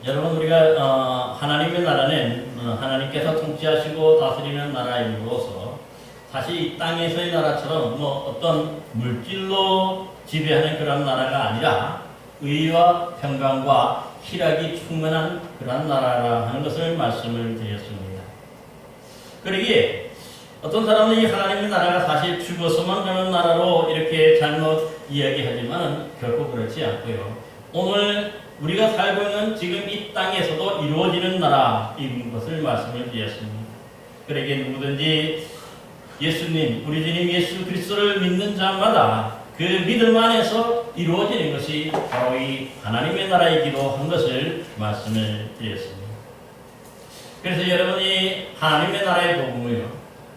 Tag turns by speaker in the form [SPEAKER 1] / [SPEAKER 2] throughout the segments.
[SPEAKER 1] 여러분 우리가 하나님의 나라는 하나님께서 통치하시고 다스리는 나라임으로써 사실 이 땅에서의 나라처럼 어떤 물질로 지배하는 그런 나라가 아니라 의와 평강과 희락이 충만한 그런 나라라 하는 것을 말씀을 드렸습니다. 그러기에 어떤 사람은 이 하나님의 나라가 사실 죽어서만 가는 나라로 이렇게 잘못 이야기하지만 결코 그렇지 않고요. 오늘 우리가 살고 있는 지금 이 땅에서도 이루어지는 나라인 것을 말씀을 드렸습니다. 그러기에 누구든지 예수님, 우리 주님 예수 그리스도를 믿는 자마다 그 믿음 안에서 이루어지는 것이 바로 이 하나님의 나라이기도 한 것을 말씀을 드렸습니다. 그래서 여러분이 하나님의 나라의 복음을요,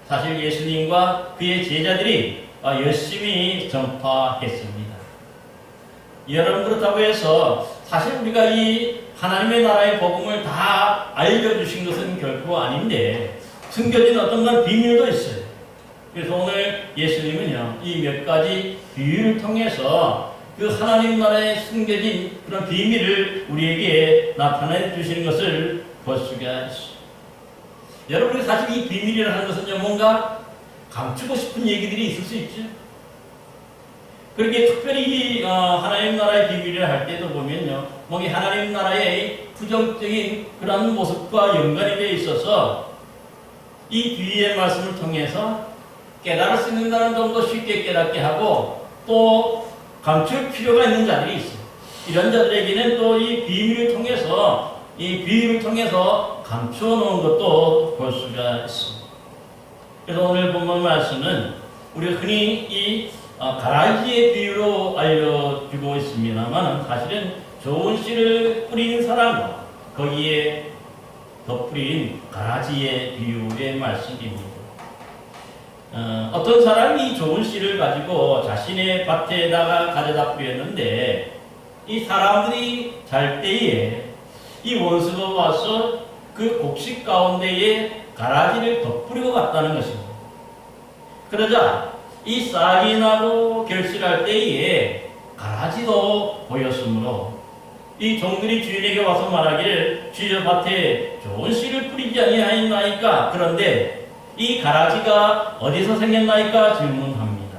[SPEAKER 1] 사실 예수님과 그의 제자들이 열심히 전파했습니다. 여러분 그렇다고 해서 사실 우리가 이 하나님의 나라의 복음을 다 알려주신 것은 결코 아닌데 숨겨진 어떤 건 비밀도 있어요. 그래서 오늘 예수님은요, 이 몇 가지 비유를 통해서 그 하나님 나라에 숨겨진 그런 비밀을 우리에게 나타내 주시는 것을 볼 수가 있습니다. 여러분이 사실 이 비밀이라는 것은요, 뭔가 감추고 싶은 얘기들이 있을 수 있죠. 그렇게 특별히 하나님 나라의 비밀이라 할 때도 보면요, 뭔가 하나님 나라의 부정적인 그런 모습과 연관이 되어 있어서 이 뒤의 말씀을 통해서 깨달을 수 있는 자는 좀 더 쉽게 깨닫게 하고 또 감출 필요가 있는 자들이 있어요. 이런 자들에게는 또 이 비밀을 통해서 이 비유를 통해서 감추어 놓은 것도 볼 수가 있습니다. 그래서 오늘 본문 말씀은 우리가 흔히 이 가라지의 비유로 알려주고 있습니다만 사실은 좋은 씨를 뿌린 사람과 거기에 덧뿌린 가라지의 비유의 말씀입니다. 어떤 사람이 좋은 씨를 가지고 자신의 밭에다가 가져다 뿌렸는데 이 사람들이 잘 때에 이 원수가 와서 그 곡식 가운데에 가라지를 덧뿌리고 갔다는 것입니다. 그러자 이 싹이 나고 결실할 때에 가라지도 보였으므로 이 종들이 주인에게 와서 말하기를 주여 밭에 좋은 씨를 뿌리지 아니하였나이까. 그런데 이 가라지가 어디서 생겼나이까 질문합니다.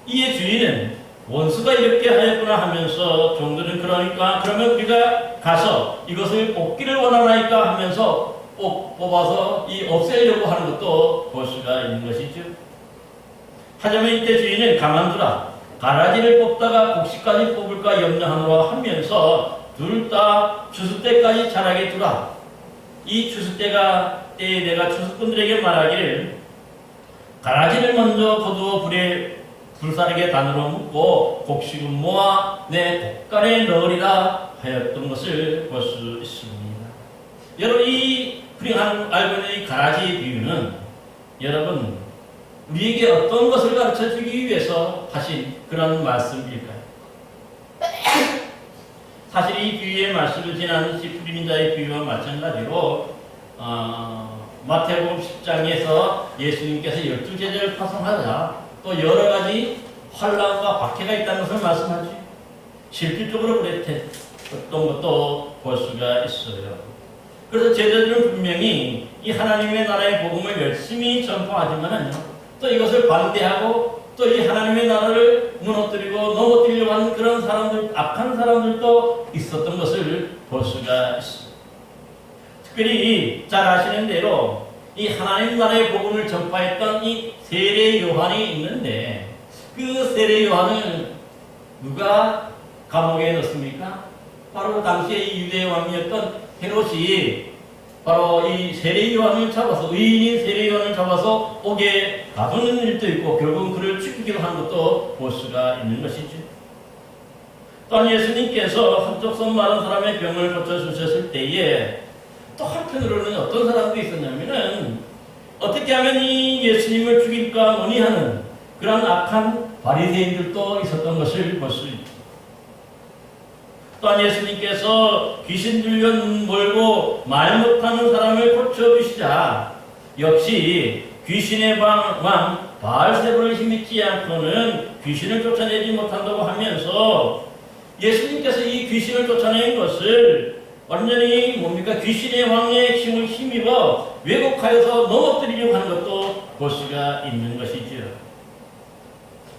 [SPEAKER 1] 이에 주인은 원수가 이렇게 하였구나 하면서 종들은 그러면 우리가 가서 이것을 뽑기를 원하나이까 하면서 뽑아서 없애려고 하는 것도 볼 수가 있는 것이죠. 하지만 이때 주인은 가만두라. 가라지를 뽑다가 곡식까지 뽑을까 염려하노라 하면서 둘 다 추수 때까지 자라게 두라. 이 추수 때가 때에 내가 추수꾼들에게 말하기를 가라지를 먼저 거두어 불사르게 단으로 묶고 곡식은 모아 내 곶간에 넣으리라 하였던 것을 볼 수 있습니다. 여러분 우리가 알고 있는 이 가라지의 비유는 여러분 우리에게 어떤 것을 가르쳐 주기 위해서 하신 그런 말씀일까요? 사실 이 비유의 말씀을 지난 씨 뿌리는 자의 비유와 마찬가지로 마태복음 10장에서 예수님께서 12제자를 파송하자 또 여러 가지 환난과 박해가 있다는 것을 말씀하죠. 실질적으로 그랬던 것도 볼 수가 있어요. 그래서 제자들은 분명히 이 하나님의 나라의 복음을 열심히 전파하지만은요, 또 이것을 반대하고 또 이 하나님의 나라를 무너뜨리고 넘어뜨리려고 하는 그런 사람들, 악한 사람들도 있었던 것을 볼 수가 있습니다. 특별히 잘 아시는 대로 이 하나님 나라의 복음을 전파했던 이 세례 요한이 있는데 그 세례 요한을 누가 감옥에 넣습니까? 바로 당시에 이 유대 왕이었던 헤롯이 바로 이 세례 요한을 잡아서 의인인 세례 요한을 잡아서 옥에 가두는 일도 있고 결국은 그를 죽이기도 한 것도 볼 수가 있는 것이죠. 또한 예수님께서 한쪽 손 마른 사람의 병을 고쳐주셨을 때에 또 한편으로는 어떤 사람도 있었냐면은 어떻게 하면 이 예수님을 죽일까 논의하는 그런 악한 바리새인들도 있었던 것을 볼 수 있습니다. 또한 예수님께서 귀신 들려 눈 멀고 말 못하는 사람을 고쳐주시자 역시 귀신의 왕 바알세불을 힘입지 않고는 귀신을 쫓아내지 못한다고 하면서 예수님께서 이 귀신을 쫓아낸 것을 완전히 뭡니까? 귀신의 왕의 힘을 힘입어 왜곡하여서 넘어뜨리려고 하는 것도 볼 수가 있는 것이지요.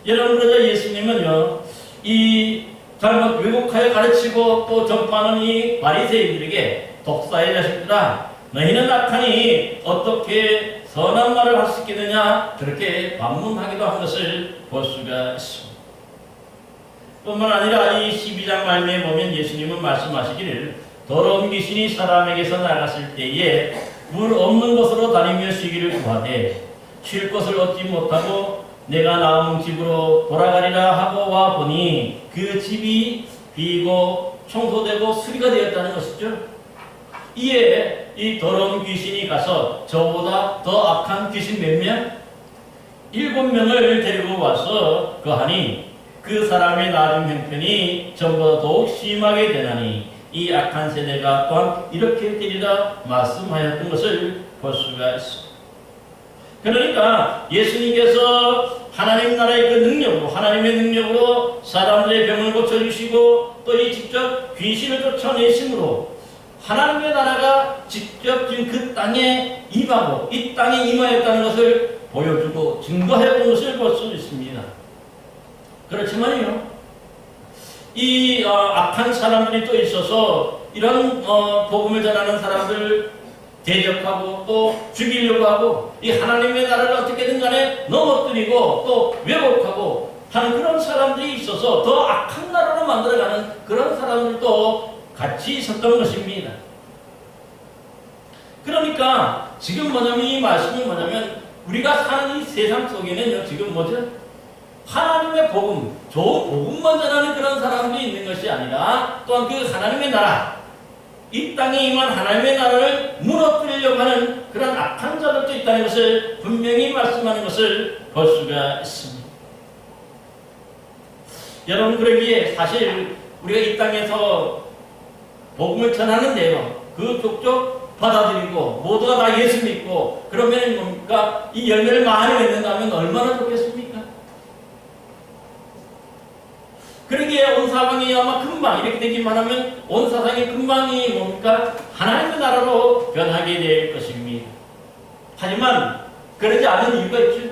[SPEAKER 1] 여러분, 그러자 예수님은요, 이 잘못 왜곡하여 가르치고 또 전파하는 이 바리새인들에게 독사의 자식들아, 너희는 악하니 어떻게 선한 말을 할 수 있겠느냐, 그렇게 반문하기도 한 것을 볼 수가 있습니다. 뿐만 아니라 이 12장 말미에 보면 예수님은 말씀하시기를 더러운 귀신이 사람에게서 나갔을 때에 물 없는 곳으로 다니며 쉬기를 구하되 쉴 곳을 얻지 못하고 내가 나온 집으로 돌아가리라 하고 와 보니 그 집이 비고 청소되고 수리가 되었다는 것이죠. 이에 이 더러운 귀신이 가서 저보다 더 악한 귀신 몇 명? 7명을 데리고 와서 거하니 그 사람의 나중 형편이 전보다 더욱 심하게 되나니 이 악한 세대가 또한 이렇게 되리라 말씀하였던 것을 볼 수가 있습니다. 그러니까 예수님께서 하나님 나라의 그 능력으로, 하나님의 능력으로 사람들의 병을 고쳐주시고 또 이 직접 귀신을 쫓아내심으로 하나님의 나라가 직접 지금 그 땅에 임하고 이 땅에 임하였다는 것을 보여주고 증거하였던 것을 볼 수 있습니다. 그렇지만요, 이 악한 사람들이 또 있어서 이런 복음을 전하는 사람들 대적하고 또 죽이려고 하고 이 하나님의 나라를 어떻게든 간에 넘어뜨리고 또 왜곡하고 하는 그런 사람들이 있어서 더 악한 나라로 만들어가는 그런 사람들도 같이 있었던 것입니다. 그러니까 지금 뭐냐면 이 말씀이 뭐냐면 우리가 사는 이 세상 속에는 지금 뭐죠? 하나님의 복음, 좋은 복음만 전하는 그런 사람들이 있는 것이 아니라 또한 그 하나님의 나라, 이 땅에 임한 하나님의 나라를 무너뜨리려고 하는 그런 악한 자들도 있다는 것을 분명히 말씀하는 것을 볼 수가 있습니다. 여러분, 그러기에 사실 우리가 이 땅에서 복음을 전하는데요, 그 족족 받아들이고 모두가 다 예수 믿고 그러면 뭡니까? 이 열매를 많이 맺는다면 얼마나 좋겠습니까? 그러기에 온 사방이 아마 금방 이렇게 되기만 하면 온 사상이 금방이 뭡니까? 하나님의 나라로 변하게 될 것입니다. 하지만 그러지 않은 이유가 있죠.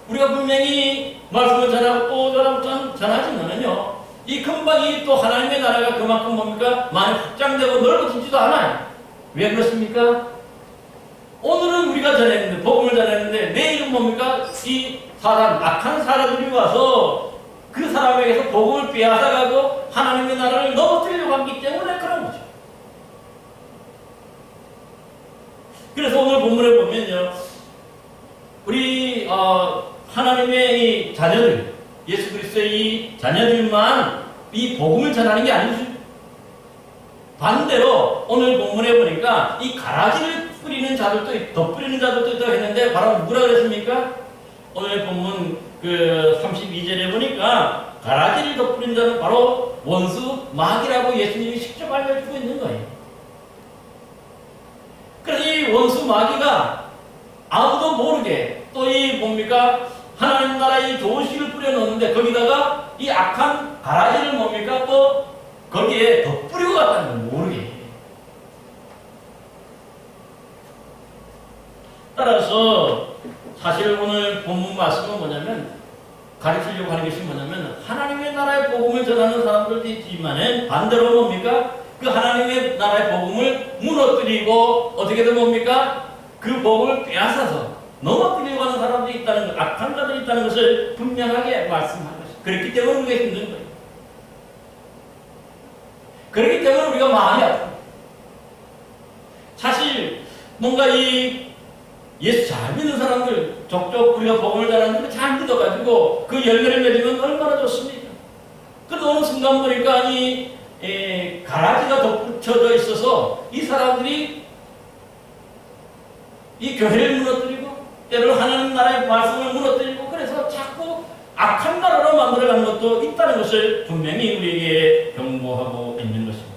[SPEAKER 1] 우리가 분명히 말씀을 전하고 또 전하지만은요, 이 금방이 또 하나님의 나라가 그만큼 뭡니까? 많이 확장되고 넓어지지도 않아요. 왜 그렇습니까? 오늘은 우리가 전했는데, 복음을 전했는데, 내일은 뭡니까? 이 사람, 악한 사람들이 와서 그 사람에게서 복음을 빼앗아가고 하나님의 나라를 넘어뜨리려고 하기 때문에 그런 거죠. 그래서 오늘 본문에 보면요, 우리 하나님의 이 자녀들, 예수 그리스도의 이 자녀들만 이 복음을 전하는 게 아니죠. 반대로 오늘 본문에 보니까 이 가라지를 뿌리는 자들도 덧뿌리는 자들도 있다고 했는데 바로 누구라 그랬습니까? 오늘 본문 그 32절에 보니까 가라지를 덧뿌린 자는 바로 원수 마귀라고 예수님이 직접 알려주고 있는 거예요. 그래서 이 원수 마귀가 아무도 모르게 또 이 뭡니까? 하나님 나라의 좋은 씨를 뿌려놓는데 거기다가 이 악한 가라지를 뭡니까? 또 거기에 덧뿌리고 갔다는 걸 모르게. 따라서 사실 오늘 본문 말씀은 뭐냐면 가르치려고 하는 것이 뭐냐면 하나님의 나라의 복음을 전하는 사람들도 있지만은 반대로 뭡니까? 그 하나님의 나라의 복음을 무너뜨리고 어떻게든 뭡니까? 그 복음을 빼앗아서 넘어뜨리려고 하는 사람들이 있다는 것, 악한 자들이 있다는 것을 분명하게 말씀한 것입니다. 그렇기 때문에 우리가 힘든 거예요. 그렇기 때문에 우리가 마음이 아픕니다. 사실 뭔가 이 예수 잘 믿는 사람들, 족족 우리가 복음을 전하는 잘 믿어가지고 그 열매를 맺으면 얼마나 좋습니까? 그런데 어느 순간 보니까 이 가라지가 덧붙여져 있어서 이 사람들이 이 교회를 무너뜨리고 때로는 하나님 나라의 말씀을 무너뜨리고 그래서 자꾸 악한 나라로 만들어가는 것도 있다는 것을 분명히 우리에게 경고하고 있는 것입니다.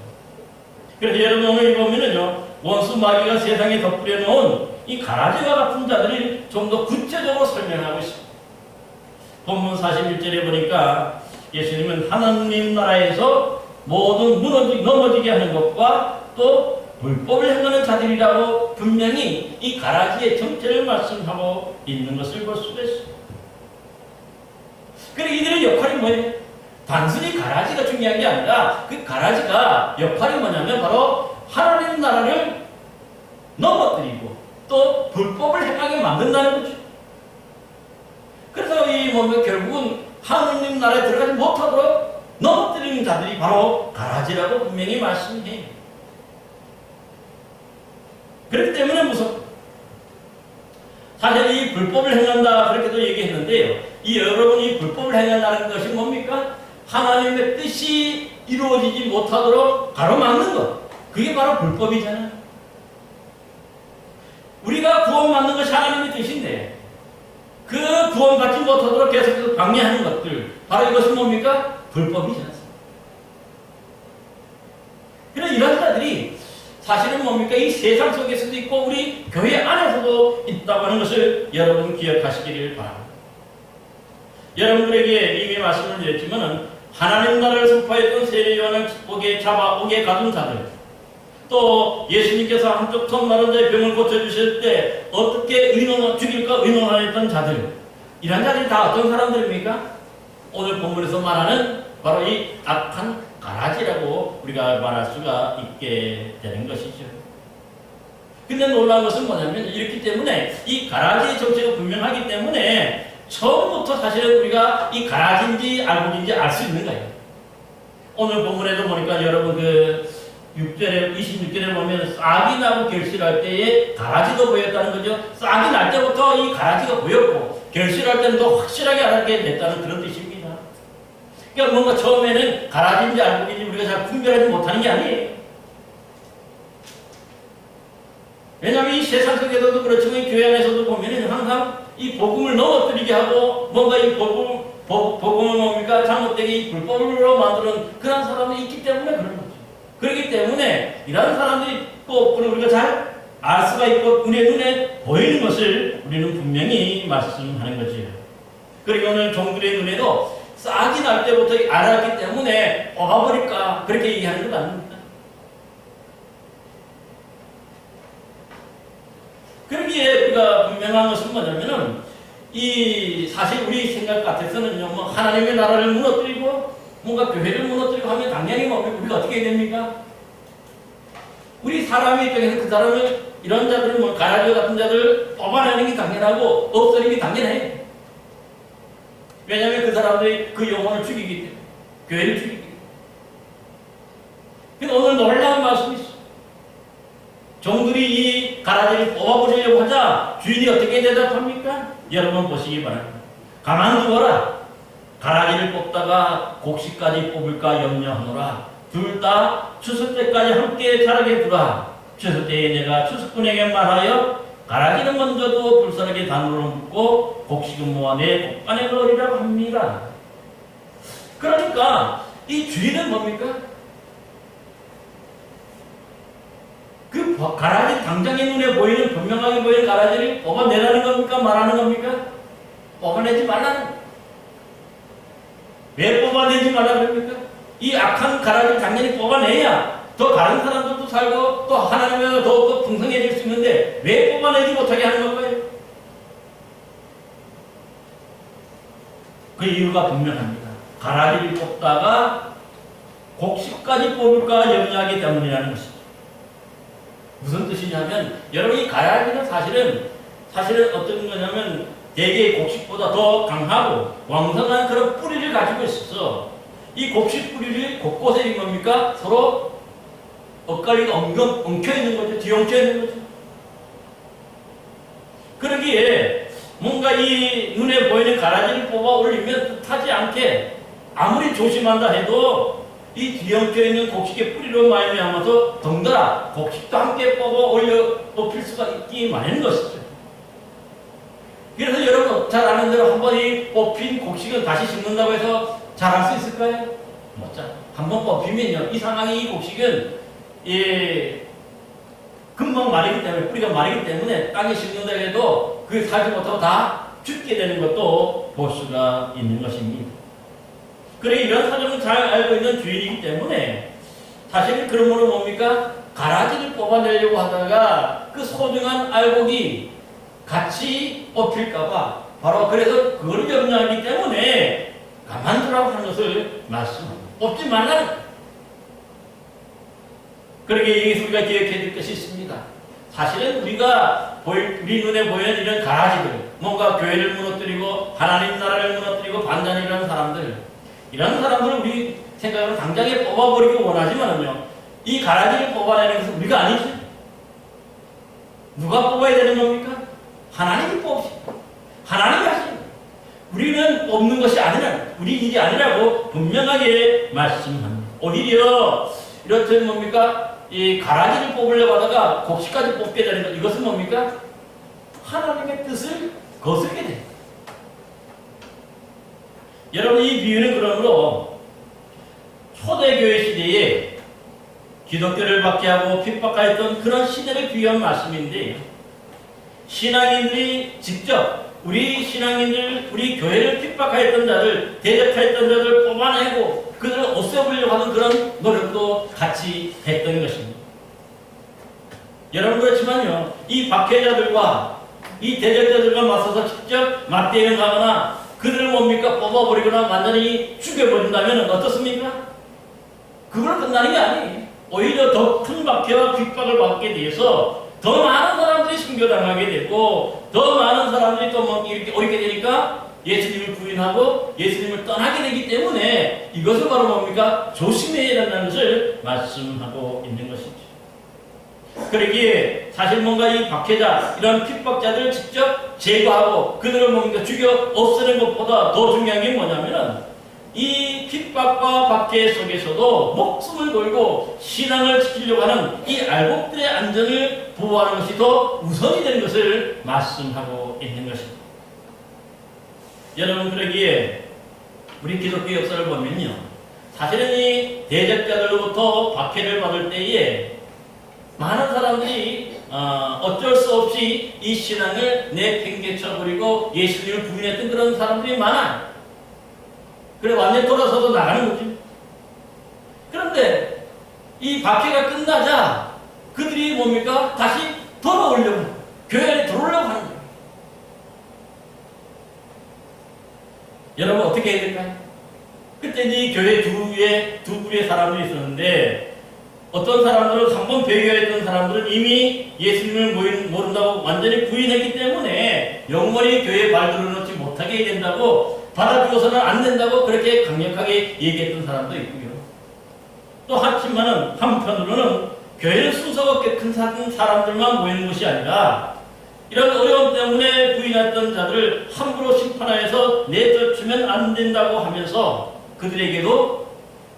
[SPEAKER 1] 그래서 여러분 오늘 보면은요, 원수 마귀가 세상에 덧뿌려 놓은 이 가라지와 같은 자들이 좀 더 구체적으로 설명하고 있습니다. 본문 41절에 보니까 예수님은 하나님 나라에서 모든 넘어지게 하는 것과 또 불법을 행하는 자들이라고 분명히 이 가라지의 정체를 말씀하고 있는 것을 볼 수가 있습니다. 그리고 이들의 역할이 뭐예요? 단순히 가라지가 중요한 게 아니라 그 가라지가 역할이 뭐냐면 바로 하나님 나라를 넘어뜨리고 또 불법을 행하게 만든다는 거죠. 그래서 이 몸에 결국은 하나님 나라에 들어가지 못하도록 넘어뜨리는 자들이 바로 가라지라고 분명히 말씀해요. 그렇기 때문에 무섭다. 사실 이 불법을 행한다 그렇게도 얘기했는데요. 이 여러분이 불법을 행한다는 것이 뭡니까? 하나님의 뜻이 이루어지지 못하도록 가로막는 것. 그게 바로 불법이잖아요. 우리가 구원받는 것이 하나님의 뜻인데 그 구원받지 못하도록 계속해서 방해하는 것들, 바로 이것은 뭡니까? 불법이지 않습니까? 그런 이런 자들이 사실은 뭡니까? 이 세상 속에서도 있고 우리 교회 안에서도 있다고 하는 것을 여러분 기억하시기를 바랍니다. 여러분들에게 이미 말씀을 드렸지만은 하나님 나라를 선포했던 세례요한을 옥에 가둔 자들, 또 예수님께서 한쪽 손 마른 자의 병을 고쳐주실 때 어떻게 죽일까 의논하였던 자들, 이런 자들이 다 어떤 사람들입니까? 오늘 본문에서 말하는 바로 이 악한 가라지라고 우리가 말할 수가 있게 되는 것이죠. 근데 놀라운 것은 뭐냐면 이렇기 때문에 이 가라지의 정체가 분명하기 때문에 처음부터 사실은 우리가 이 가라지인지 알고인지 알 수 있는 거예요. 오늘 본문에도 보니까 여러분 그 6절에 26절에 보면 싹이 나고 결실할 때에 가라지도 보였다는 거죠. 싹이 날 때부터 이 가라지가 보였고 결실할 때는 더 확실하게 알게 됐다는 그런 뜻입니다. 그러니까 뭔가 처음에는 가라지인지 알고인지 우리가 잘 분별하지 못하는 게 아니에요. 왜냐하면 이 세상 속에서도 그렇지만 이 교회 안에서도 보면은 항상 이 복음을 넘어뜨리게 하고 뭔가 이 복음을 뭡니까? 잘못되게 이 불법으로 만드는 그런 사람이 있기 때문에 그런 거죠. 그렇기 때문에 이런 사람들이 또 우리가 잘 알 수가 있고 우리의 눈에 보이는 것을 우리는 분명히 말씀하는 거죠. 그리고 오늘 종들의 눈에도 싹이 날 때부터 알았기 때문에 뽑아버릴까 그렇게 얘기하는 건 아닙니다. 그러기에 우리가 분명한 것은 뭐냐면은 이 사실 우리 생각 같아서는요, 뭐 하나님의 나라를 무너뜨리고 뭔가 교회를 무너뜨리고 하면 당연히 뭐 우리가 어떻게 해야 됩니까? 우리 사람의 입장에서 그 사람을 이런 자들을 뭐 가라지 같은 자들을 뽑아내는 게 당연하고 없애는 게 당연해. 왜냐하면 그 사람들이 그 영혼을 죽이기 때문에, 교회를 죽이기 때문에. 근데 오늘 놀라운 말씀이 있어. 종들이 이 가라지를 뽑아버리려고 하자 주인이 어떻게 대답합니까? 여러분 보시기 바랍니다. 가만두어라. 가라지를 뽑다가 곡식까지 뽑을까 염려하노라. 둘 다 추수 때까지 함께 자라게 두라. 추수 때에 내가 추수꾼에게 말하여 가라지는 먼저 두어 불사르게 단으로 묶고 곡식은 모아 내 곡간에 넣으리라고 합니다. 그러니까 이 주인은 뭡니까? 그 가라지 당장의 눈에 보이는 분명하게 보이는 가라지를 뽑아내라는 겁니까? 말하는 겁니까? 뽑아내지 말라는 겁니다. 왜 뽑아내지 말라는 겁니까? 이 악한 가라지를 당연히 뽑아내야 더 다른 사람들도 살고 또 하나님의 더욱더 풍성해질 수 있는데 왜 뽑아내지 못하게 하는 건가요? 그 이유가 분명합니다. 가라지를 뽑다가 곡식까지 뽑을까 염려하기 때문이라는 것이죠. 무슨 뜻이냐면 여러분 이 가라지는 사실은 어떤 거냐면 대개의 곡식보다 더 강하고 왕성한 그런 뿌리를 가지고 있어서 이 곡식 뿌리를 곳곳에 뭡니까? 서로 엇갈리고 엉켜 있는 거죠. 뒤엉켜 있는 거죠. 그러기에 뭔가 이 눈에 보이는 가라지를 뽑아 올리면 뜻하지 않게 아무리 조심한다 해도 이 뒤엉켜 있는 곡식의 뿌리로 말미암아서 덩달아 곡식도 함께 뽑아 올려 뽑힐 수가 있기 마련인 것이죠. 그래서 여러분 잘 아는 대로 한 번 이 뽑힌 곡식을 다시 심는다고 해서 자랄 수 있을까요? 못 자. 한번 뽑히면요, 이 상황이 이 곡식은 금방 마르기 때문에 뿌리가 마르기 때문에 땅에 심는다 해도 그게 살지 못하고 다 죽게 되는 것도 볼 수가 있는 것입니다. 그래 이런 사정을 잘 알고 있는 주인이기 때문에 사실 그러므로 뭡니까? 가라지를 뽑아내려고 하다가 그 소중한 알곡이 같이 뽑힐까봐 바로 그래서 그걸 염려하기 때문에 가만두라고 하는 것을 말씀합니다. 뽑지 말라는 거예요. 그러게 여기서 우리가 기억해야 될 것이 있습니다. 사실은 우리가 우리 눈에 보이는 이런 가라지들, 뭔가 교회를 무너뜨리고 하나님 나라를 무너뜨리고 반전이라는 사람들, 이런 사람들을 우리 생각으로 당장에 뽑아버리기 원하지만요, 이 가라지를 뽑아내는 것은 우리가 아니죠. 누가 뽑아야 되는 겁니까? 하나님이 뽑으십니다. 하나님이 하십니다. 우리는 뽑는 것이 아니라, 우리 일이 아니라고 분명하게 말씀합니다. 오히려 이렇듯 뭡니까? 이 가라지를 뽑으려고 하다가 곡식까지 뽑게 되는 것, 이것은 뭡니까? 하나님의 뜻을 거스르게 됩니다. 여러분, 이 비유는 그러므로 초대교회 시대에 기독교를 박해하고 핍박하였던 그런 시대를 비유한 말씀인데, 신앙인들이 직접 우리 신앙인들, 우리 교회를 핍박하였던 자들, 대적하였던 자들 뽑아내고 그들을 없애보려고 하는 그런 노력도 같이 했던 것입니다. 여러분, 그렇지만요, 이 박해자들과 이 대적자들과 맞서서 직접 맞대응하거나 그들을 뭡니까? 뽑아버리거나 완전히 죽여버린다면 어떻습니까? 그걸 끝나는 게 아니에요. 오히려 더 큰 박해와 핍박을 받게 돼서 더 많은 사람들이 순교당하게 되고 더 많은 사람들이 또 뭐 이렇게 오게 되니까 예수님을 부인하고 예수님을 떠나게 되기 때문에 이것을 바로 뭡니까? 조심해야 된다는 것을 말씀하고 있는 것이죠. 그러기에 사실 뭔가 이 박해자, 이런 핍박자들을 직접 제거하고 그들을 뭡니까? 죽여 없애는 것보다 더 중요한 게 뭐냐면은 이 핍박과 박해 속에서도 목숨을 걸고 신앙을 지키려고 하는 이 알곡들의 안전을 보호하는 것이 더 우선이 되는 것을 말씀하고 있는 것입니다. 여러분, 그러기에 우리 기독교 역사를 보면요, 사실은 이 대적자들로부터 박해를 받을 때에 많은 사람들이 어쩔 수 없이 이 신앙을 내팽개쳐버리고 예수님을 부인했던 그런 사람들이 많아요. 그래 완전히 돌아서서 나가는 거지. 그런데 이 박해가 끝나자 그들이 뭡니까? 다시 돌아오려고, 교회에 들어오려고 하는 거예요. 여러분, 어떻게 해야 될까요? 그때 이 교회 두 부류의 사람들이 있었는데, 어떤 사람들은 한번 배교했던 사람들은 이미 예수님을 모른다고 완전히 부인했기 때문에 영원히 교회에 발들어 놓지 못하게 해야 된다고, 받아주어서는 안 된다고 그렇게 강력하게 얘기했던 사람도 있고요. 또 하지만은 한편으로는 교회는 순서가 없게 큰 사람들만 모이는 것이 아니라 이런 어려움 때문에 부인했던 자들을 함부로 심판하여서 내쫓으면 안 된다고 하면서 그들에게도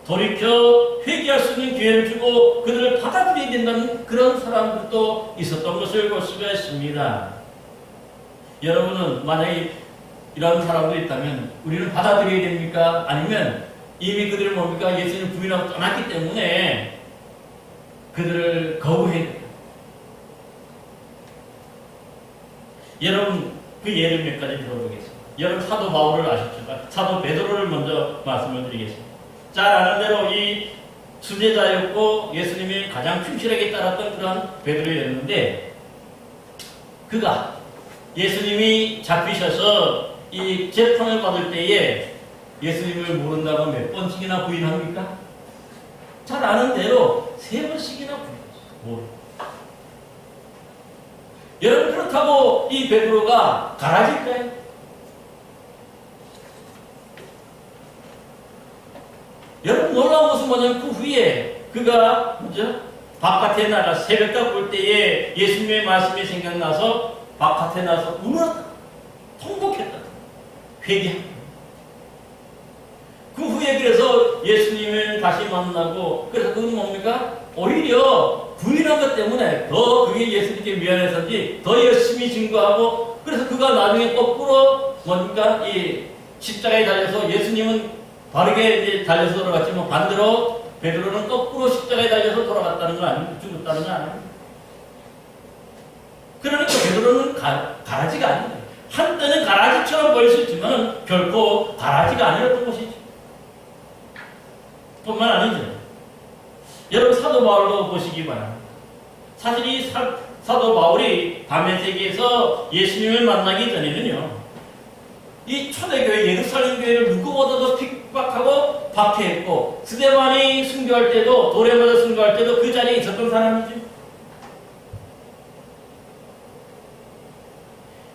[SPEAKER 1] 돌이켜 회개할 수 있는 기회를 주고 그들을 받아들여야 된다는 그런 사람들도 있었던 것을 볼 수가 있습니다. 여러분은 만약에 이런 사람들이 있다면 우리는 받아들여야 됩니까? 아니면 이미 그들을 뭡니까? 예수님을 부인하고 떠났기 때문에 그들을 거부해야 됩니까? 여러분, 그 예를 몇 가지 들어보겠습니다. 여러분, 사도 바울을 아시죠? 사도 베드로를 먼저 말씀을 드리겠습니다. 잘 아는 대로 이 수제자였고 예수님이 가장 충실하게 따랐던 그런 베드로였는데, 그가 예수님이 잡히셔서 이 재판을 받을 때에 예수님을 모른다고 몇 번씩이나 부인합니까? 잘 아는 대로 3번씩이나 부인했어요. 여러분, 그렇다고 이 베드로가 가라질까요? 여러분, 놀라운 것은 뭐냐면 그 후에 그가 뭐죠? 바깥에 나가 새벽딱 볼 때에 예수님의 말씀이 생각나서 바깥에 나서 울었다. 통곡했다. 회개합니다. 그 후에 그래서 예수님을 다시 만나고, 그래서 그건 뭡니까? 오히려 부인한 것 때문에 더 그게 예수님께 미안해서인지 더 열심히 증거하고, 그래서 그가 나중에 거꾸로 뭡니까? 이 십자가에 달려서 예수님은 바르게 이제 달려서 돌아갔지만 반대로 베드로는 거꾸로 십자가에 달려서 돌아갔다는 거 아닙니까? 죽었다는 거 아닙니까? 그러니까 베드로는 가라지가 아닙니다. 한때는 가라지처럼 보일 수 있지만 결코 가라지가 아니었던 것이죠. 뿐만 아니죠. 여러분 사도 바울도 보시기 바랍니다. 사실 이 사도 바울이 밤의 세계에서 예수님을 만나기 전에는요, 이 초대교회 예루살렘 교회를 누구보다도 핍박하고 박해했고, 스데반이 순교할 때도, 돌에 맞아 순교할 때도 그 자리에 있었던 사람이죠.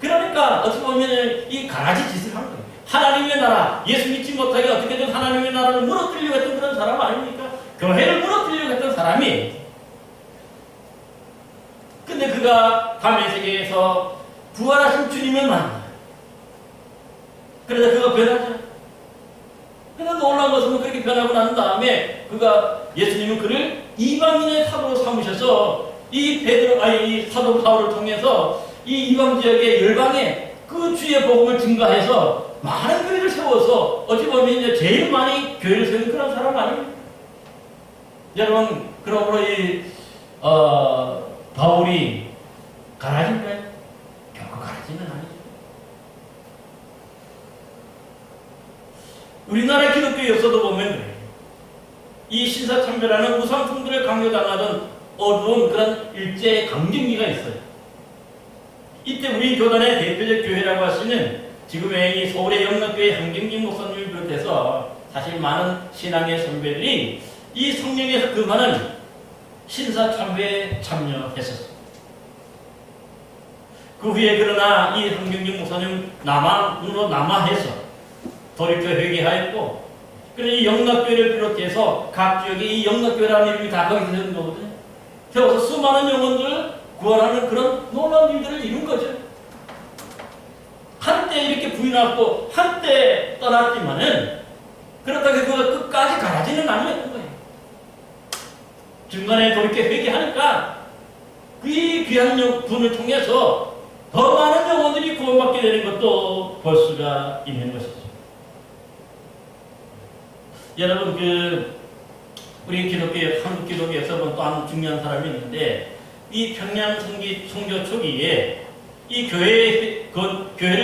[SPEAKER 1] 그러니까 어떻게 보면 이 가라지 짓을 한 거예요. 하나님의 나라, 예수 믿지 못하게 어떻게든 하나님의 나라를 무너뜨리려고 했던 그런 사람 아닙니까? 교회를 무너뜨리려고 했던 사람이. 근데 그가 밤의 세계에서 부활하신 주님을 만나요. 그래서 그가 변하죠. 그런데 놀라운 것은 그렇게 변하고 난 다음에 예수님은 그를 이방인의 사도로 삼으셔서 이 사도 바울을 통해서 이 이방 지역의 열방에 그 주의 복음을 증가해서 많은 교회를 세워서 어찌 보면 이제 제일 많이 교회를 세운 그런 사람 아니에요? 여러분, 그러므로 바울이 가라진가요? 결코 가라지는 아니죠. 우리나라 기독교 역사도 보면 그래요. 이 신사참배라는 우상숭배를 강요당하던 어두운 그런 일제 강점기가 있어요. 이때 우리 교단의 대표적 교회라고 할 수 있는 지금의 이 서울의 영락교회 한경진 목사님을 비롯해서 사실 많은 신앙의 선배들이 이 성령에서 금하는 신사참배에 참여했었습니다. 그 후에 그러나 이 한경진 목사님 남한으로 남하해서 돌이켜 회개하였고, 그래서 이 영락교회를 비롯해서 각 지역에 이 영락교회라는 이름이 다 거기서 세운 거거든요. 세워서 수많은 영혼들을 구원하는 그런 놀라운 일들을 이룬 거죠. 한때 이렇게 부인하고 한때 떠났지만은 그렇다고 해서 그가 끝까지 가라지는 아니었던 거예요. 중간에 돌이켜 회개하니까 그 귀한 분을 통해서 더 많은 영혼들이 구원받게 되는 것도 볼 수가 있는 것이죠. 여러분, 우리 한국 기독교에서 또 한 중요한 사람이 있는데, 이 평양 선교 초기에 이 교회를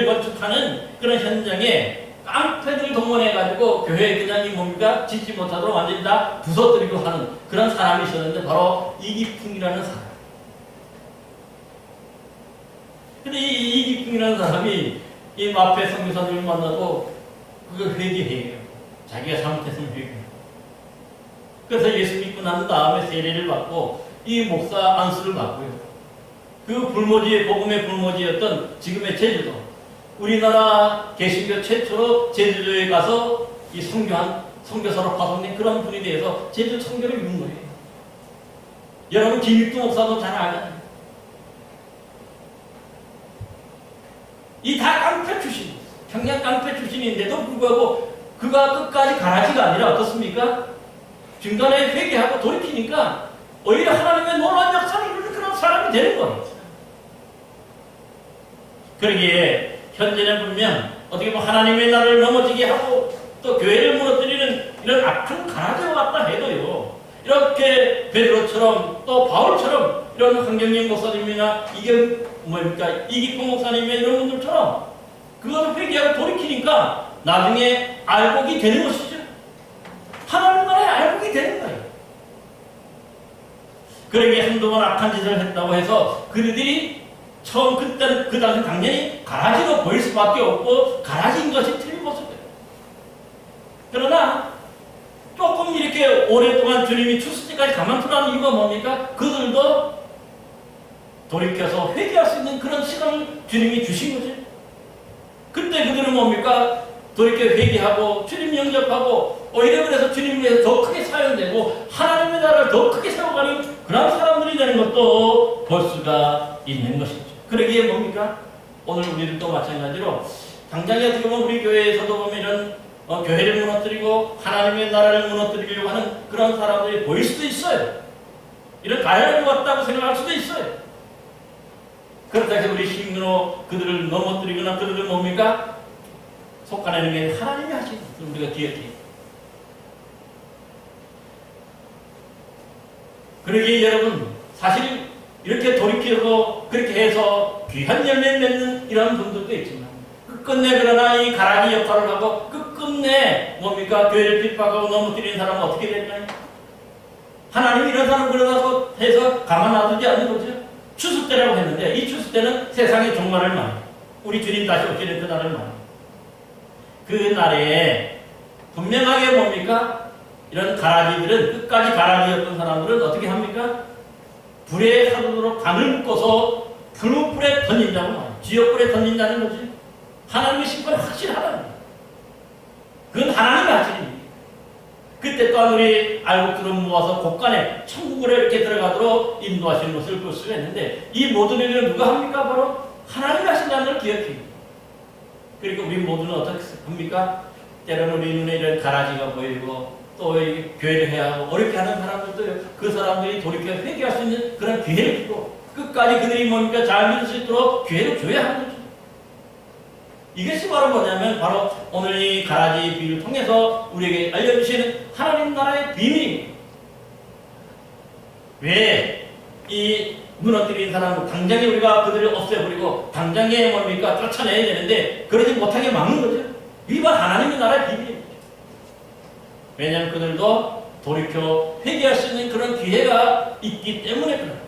[SPEAKER 1] 건축하는 그런 현장에 깡패들 동원해가지고 교회 그냥 짓지 못하도록 완전히 다 부서뜨리고 하는 그런 사람이 있었는데, 바로 이기풍이라는 사람. 근데 이 이기풍이라는 사람이 이 마페 선교사님을 만나고 그걸 회개해요. 자기가 잘못했으면 회개해요. 그래서 예수 믿고 난 다음에 세례를 받고 이 목사 안수를 받고요. 그 복음의 불모지였던 지금의 제주도, 우리나라 개신교 최초로 제주도에 가서 이 선교사로 파송된 그런 분이 되어서 제주 선교를 이룬 거예요. 여러분, 김익두 목사도 잘 알잖아요. 이 다 깡패 출신, 평양 깡패 출신인데도 불구하고 그가 끝까지 가라지가 아니라 어떻습니까? 중간에 회개하고 돌이키니까 오히려 하나님의 놀라운 역사를 이루는 그런 사람이 되는 거예요. 그러기에 현재는 분명 어떻게 보면 하나님의 나라를 넘어지게 하고 또 교회를 무너뜨리는 이런 악한 가라지와 같다 해도요, 이렇게 베드로처럼 또 바울처럼 이런 한경영 목사님이나 이기풍 목사님의 이런 분들처럼 그것을 회개하고 돌이키니까 나중에 알곡이 되는 것이죠. 하나님 나라의 알곡이 되는 거예요. 그러기에 한동안 악한 짓을 했다고 해서 그들이 그 당시 당연히 가라지로 보일 수밖에 없고 가라지인 것이 틀린 모습이에요. 그러나 조금 이렇게 오랫동안 주님이 추수 때까지 가만두라는 이유가 뭡니까? 그들도 돌이켜서 회개할 수 있는 그런 시간을 주님이 주신 거죠. 그때 그들은 뭡니까? 돌이켜 회개하고 주님 영접하고 오히려 그래서 주님 위해서 더 크게 사용되고 하나님의 나라를 더 크게 세워가는 그런 사람들이 되는 것도 볼 수가 있는 것이죠. 그러기에 뭡니까? 오늘 우리들도 마찬가지로 당장에 어떻게 보면 우리 교회에서도 보면 이런 교회를 무너뜨리고 하나님의 나라를 무너뜨리려고 하는 그런 사람들이 보일 수도 있어요. 이런 가해를 왔다고 생각할 수도 있어요. 그렇다고 해서 우리 힘으로 그들을 넘어뜨리거나 그들을 뭡니까? 속아내는 게 하나님이 하시는 것을 우리가 기억해요. 그러기에 여러분, 사실 이렇게 돌이켜서 그렇게 해서 귀한 열매 맺는 이런 분들도 있지만 끝끝내 그러나 이 가라지 역할을 하고 끝끝내 뭡니까? 교회를 핍박하고 넘어뜨리는 사람은 어떻게 될까요? 하나님이 이런 사람 그러다고 해서 가만 놔두지 않는 거죠. 추수 때라고 했는데 이 추수 때는 세상의 종말을 말해요. 우리 주님 다시 오시는 그날을 말해요. 그 날에 분명하게 뭡니까? 이런 가라지들은 끝까지 가라지였던 사람들은 어떻게 합니까? 불에 타도록 강을 묶어서 불에 던진다고 말해요. 지옥불에 던진다는 거지. 하나님의 심판이 확실하다는 거예요. 그건 하나님의 하실입니다. 그때 또한 우리 알곡들은 모아서 곳간에 천국으로 이렇게 들어가도록 인도하시는 것을 볼 수가 있는데 이 모든 일을 누가 합니까? 바로 하나님이 하신다는 걸 기억해요. 그러니까 우리 모두는 어떻게 합니까? 때로는 우리 눈에 이런 가라지가 보이고 또 교회를 해야 하고 어렵게 하는 사람들도 그 사람들이 돌이켜 회개할 수 있는 그런 기회를 주고 끝까지 그들이 뭡니까? 잘 믿을 수 있도록 기회를 줘야 하는 거죠. 이것이 바로 뭐냐면 바로 오늘 이 가라지 비유를 통해서 우리에게 알려주시는 하나님 나라의 비밀입니다. 왜 이 무너뜨린 사람은 당장에 우리가 그들을 없애버리고 당장에 뭡니까? 쫓아내야 되는데 그러지 못하게 막는 거죠. 이 바로 하나님의 나라의 비밀입니다. 왜냐하면 그들도 돌이켜 회개할 수 있는 그런 기회가 있기 때문에 그런 거죠.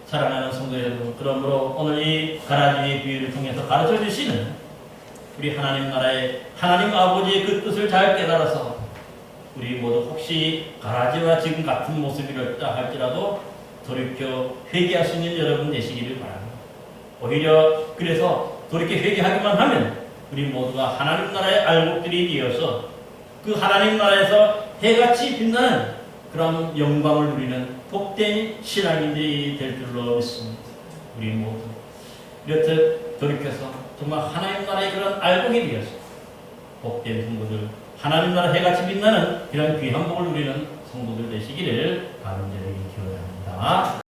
[SPEAKER 1] 사랑하는 성도 여러분, 그러므로 오늘 이 가라지의 비유를 통해서 가르쳐 주시는 우리 하나님 나라의 하나님 아버지의 그 뜻을 잘 깨달아서 우리 모두 혹시 가라지와 지금 같은 모습이었다 할지라도 돌이켜 회개할 수 있는 여러분 되시기를 바랍니다. 오히려 그래서 돌이켜 회개하기만 하면 우리 모두가 하나님 나라의 알곡들이 되어서 그 하나님 나라에서 해같이 빛나는 그런 영광을 누리는 복된 신앙인들이 될 줄로 믿습니다. 우리 모두 이렇듯 돌이켜서 정말 하나님 나라의 그런 알곡이 되어서 복된 성도들, 하나님 나라 해같이 빛나는 이런 귀한 복을 누리는 성도들 되시기를 간절히 기원합니다.